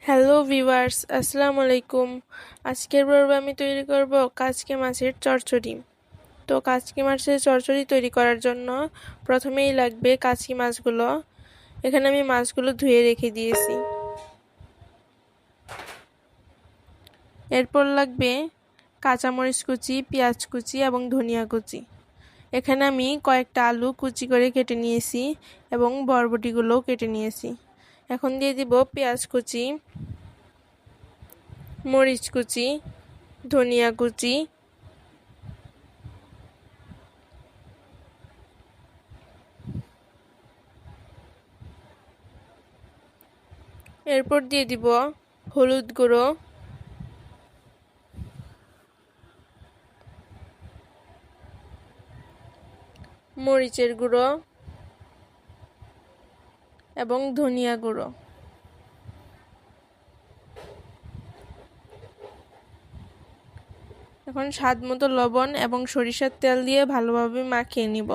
Hello viewers, আসসালামু আলাইকুম। আজকের পর্বে আমি তৈরি করব কাচকি মাছের চচ্চড়ি। তো কাচকি মাছের চচ্চড়ি তৈরি করার জন্য প্রথমেই লাগবে কাচকি মাছগুলো। এখানে আমি মাছগুলো ধুয়ে রেখে দিয়েছি। এরপর লাগবে কাঁচামরিচ কুচি, পেঁয়াজ কুচি এবং ধনিয়া কুচি। এখানে আমি কয়েকটা আলু কুচি করে কেটে নিয়েছি এবং বরবটিগুলোও কেটে নিয়েছি। এখন দিয়ে দিব পেঁয়াজ কুচি, মরিচ কুচি, ধনিয়া কুচি, এরপর দিয়ে দিব হলুদ গুঁড়ো, মরিচের গুঁড়ো এবং ধনিয়া গুঁড়ো। এখন স্বাদ মতো লবণ এবং সরিষার তেল দিয়ে ভালোভাবে মাখিয়ে নিব।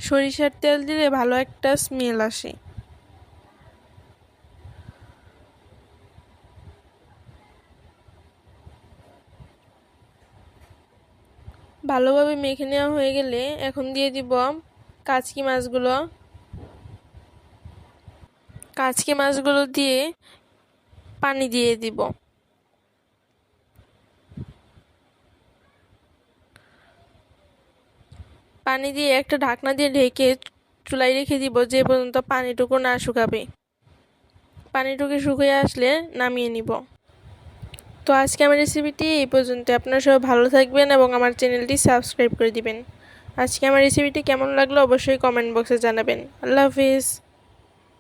সরিষার তেল দিলে ভালো একটা স্মেল আসে। ভালোভাবে মেখে নেওয়া হয়ে গেলে এখন দিয়ে দিব কাচকি মাছগুলো। কাচকি মাছগুলো দিয়ে পানি দিয়ে দিব। পানি দিয়ে একটা ঢাকনা দিয়ে ঢেকে চুলায় রেখে দিব যে পর্যন্ত পানিটুকু না শুকাবে। পানিটুকু শুকিয়ে আসলে নামিয়ে নিব। তো আজকে আমার রেসিপিটি এই পর্যন্ত। আপনারা সবাই ভালো থাকবেন এবং আমার চ্যানেলটি সাবস্ক্রাইব করে দিবেন। আজকে আমার রেসিপিটি কেমন লাগলো অবশ্যই কমেন্ট বক্সে জানাবেন। আল্লাহ হাফিজ।